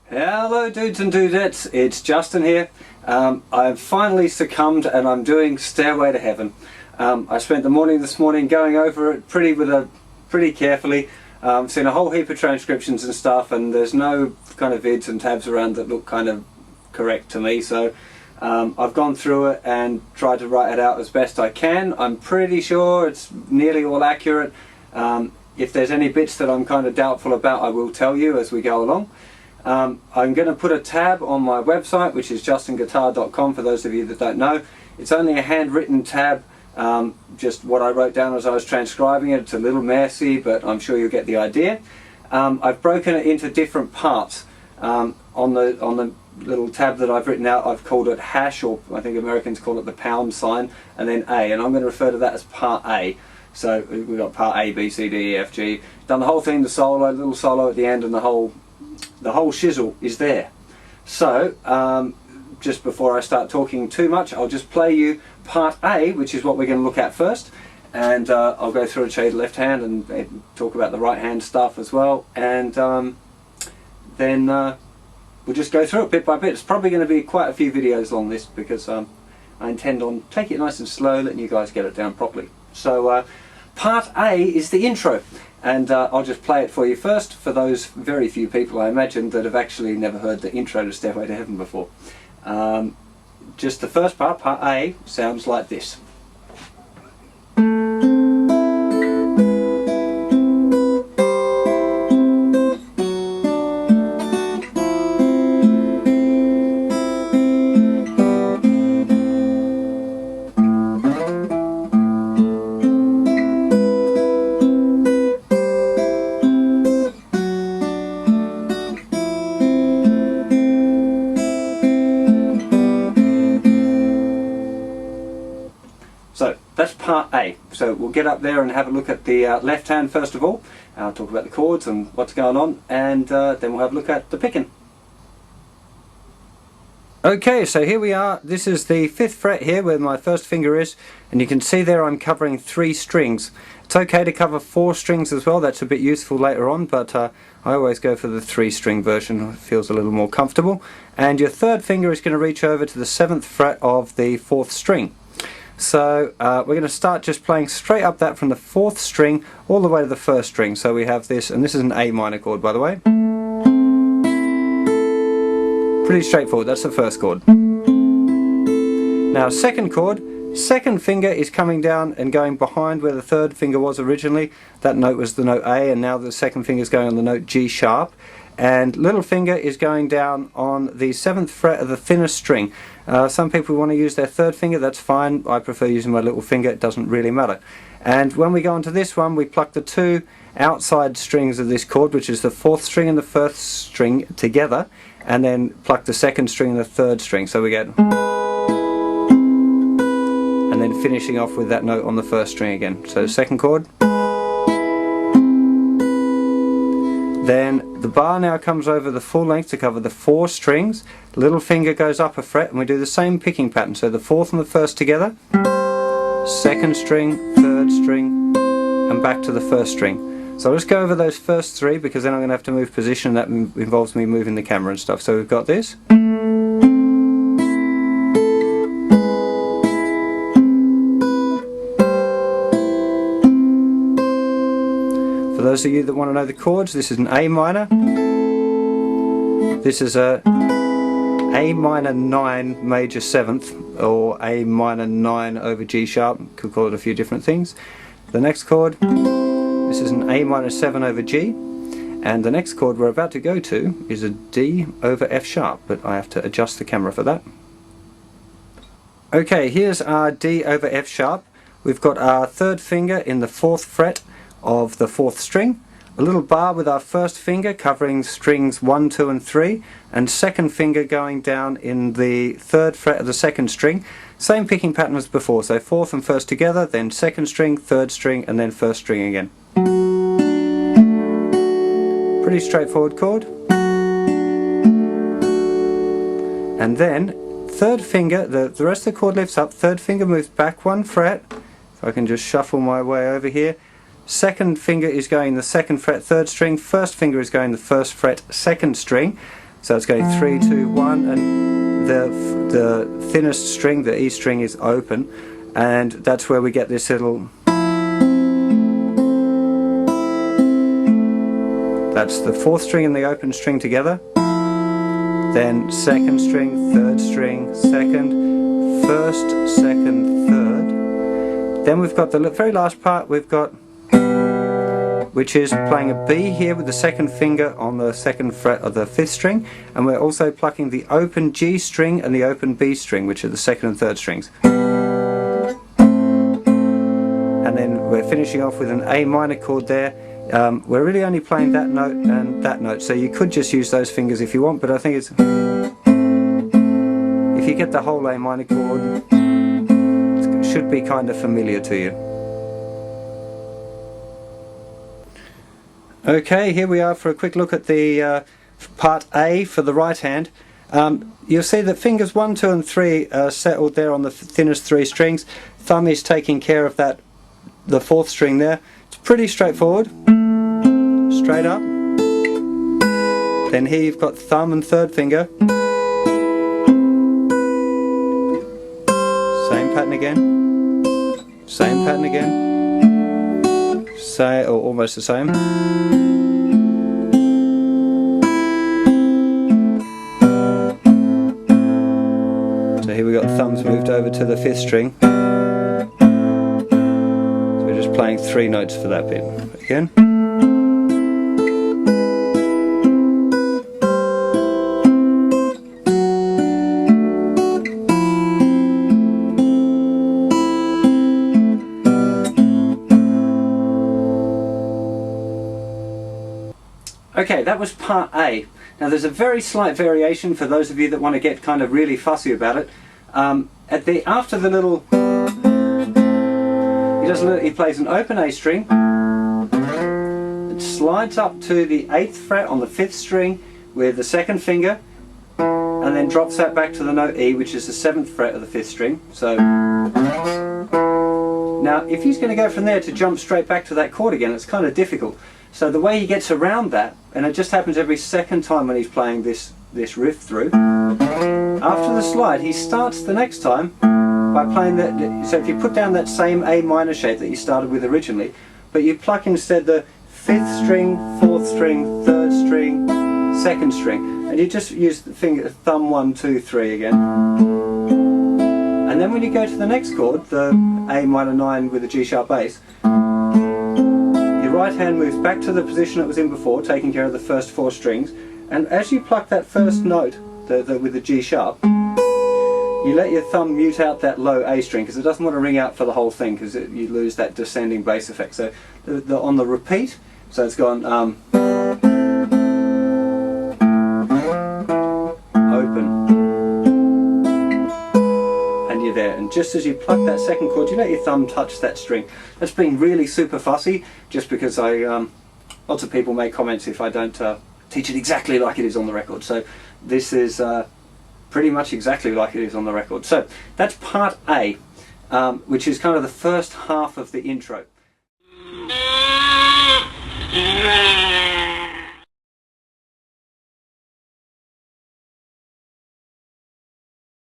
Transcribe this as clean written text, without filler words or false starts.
Hello dudes and dudettes, it's Justin here. I've finally succumbed and I'm doing Stairway to Heaven. I spent the morning this morning going over it pretty carefully. Seen a whole heap of transcriptions and stuff, and there's no kind of vids and tabs around that look kind of correct to me, so I've gone through it and tried to write it out as best I can. I'm pretty sure it's nearly all accurate. If there's any bits that I'm kind of doubtful about, I will tell you as we go along. I'm going to put a tab on my website, which is JustinGuitar.com, for those of you that don't know. It's only a handwritten tab, just what I wrote down as I was transcribing it. It's a little messy, but I'm sure you'll get the idea. I've broken it into different parts. On the little tab that I've written out, I've called it hash, or I think Americans call it the pound sign, and then A, and I'm going to refer to that as part A. So we've got part A, B, C, D, E, F, G. Done the whole thing, the solo, little solo at the end, and the whole shizzle is there. So just before I start talking too much, I'll just play you part A, which is what we're going to look at first, and I'll go through and show you the left hand and talk about the right hand stuff as well, and then we'll just go through it bit by bit. It's probably going to be quite a few videos long, this, because I intend on taking it nice and slow, letting you guys get it down properly. So part A is the intro, and I'll just play it for you first, for those very few people, I imagine, that have actually never heard the intro to Stairway to Heaven before. Just the first part, part A, sounds like this. So that's part A. So we'll get up there and have a look at the left hand first of all. I'll talk about the chords and what's going on, and then we'll have a look at the picking. Okay, so here we are. This is the 5th fret here where my first finger is, and you can see there I'm covering 3 strings. It's okay to cover 4 strings as well, that's a bit useful later on, but I always go for the 3-string version, it feels a little more comfortable. And your 3rd finger is going to reach over to the 7th fret of the 4th string. So we're going to start just playing straight up that from the 4th string all the way to the 1st string. So we have this, and this is an A minor chord, by the way. Pretty straightforward, that's the 1st chord. Now 2nd chord, 2nd finger is coming down and going behind where the 3rd finger was originally. That note was the note A, and now the 2nd finger is going on the note G sharp. And little finger is going down on the 7th fret of the thinnest string. Some people want to use their 3rd finger, that's fine. I prefer using my little finger, it doesn't really matter. And when we go on to this one, we pluck the 2 outside strings of this chord, which is the 4th string and the 1st string together, and then pluck the 2nd string and the 3rd string. So we get, and then finishing off with that note on the 1st string again. So the 2nd chord. Then the bar now comes over the full length to cover the 4 strings. Little finger goes up a fret, and we do the same picking pattern. So the 4th and the 1st together, 2nd string, 3rd string, and back to the 1st string. So I'll just go over those first 3, because then I'm going to have to move position. That involves me moving the camera and stuff. So we've got this. For those of you that want to know the chords, this is an A minor. This is a A minor 9 major 7th, or A minor 9 over G sharp. Could call it a few different things. The next chord, this is an A minor 7 over G. And the next chord we're about to go to is a D over F sharp, but I have to adjust the camera for that. Okay, here's our D over F sharp. We've got our 3rd finger in the 4th fret of the 4th string, a little bar with our 1st finger covering strings 1, 2 and 3, and 2nd finger going down in the 3rd fret of the 2nd string. Same picking pattern as before, so 4th and 1st together, then 2nd string, 3rd string, and then 1st string again. Pretty straightforward chord. And then 3rd finger, the rest of the chord lifts up, 3rd finger moves back 1 fret, so I can just shuffle my way over here. 2nd finger is going the 2nd fret 3rd string, 1st finger is going the 1st fret 2nd string. So it's going 3, 2, 1, and the thinnest string, the E string, is open, and that's where we get this little. That's the 4th string and the open string together. Then 2nd string, 3rd string, 2nd, 1st, 2nd, 3rd. Then we've got the very last part, which is playing a B here with the 2nd finger on the 2nd fret of the 5th string, and we're also plucking the open G string and the open B string, which are the 2nd and 3rd strings. And then we're finishing off with an A minor chord there. We're really only playing that note and that note, so you could just use those fingers if you want, but I think it's, if you get the whole A minor chord, it should be kind of familiar to you. Okay, here we are for a quick look at the part A for the right hand. You'll see that fingers 1, 2 and 3 are settled there on the thinnest 3 strings. Thumb is taking care of that, the 4th string there. It's pretty straightforward. Straight up. Then here you've got thumb and 3rd finger. Same pattern again. Same pattern again. Or almost the same. So here we got thumbs moved over to the 5th string. So we're just playing 3 notes for that bit. Again. Okay, that was part A. Now there's a very slight variation for those of you that want to get kind of really fussy about it. After the little, he plays an open A string. It slides up to the 8th fret on the 5th string with the 2nd finger, and then drops that back to the note E, which is the 7th fret of the 5th string. So now if he's going to go from there to jump straight back to that chord again, it's kind of difficult. So the way he gets around that, and it just happens every 2nd time when he's playing this riff through, after the slide he starts the next time by playing that. So if you put down that same A minor shape that you started with originally, but you pluck instead the 5th string, 4th string, 3rd string, 2nd string, and you just use the finger, thumb 1, 2, 3 again. And then when you go to the next chord, the A minor 9 with a G sharp bass, your right hand moves back to the position it was in before, taking care of the first 4 strings, and as you pluck that first note with the G sharp, you let your thumb mute out that low A string because it doesn't want to ring out for the whole thing, because you lose that descending bass effect. So on the repeat, so it's gone open, and you're there. And just as you pluck that 2nd chord, you let your thumb touch that string. That's being really super fussy, just because lots of people make comments if I don't teach it exactly like it is on the record. So this is pretty much exactly like it is on the record. So that's part A, which is kind of the first half of the intro.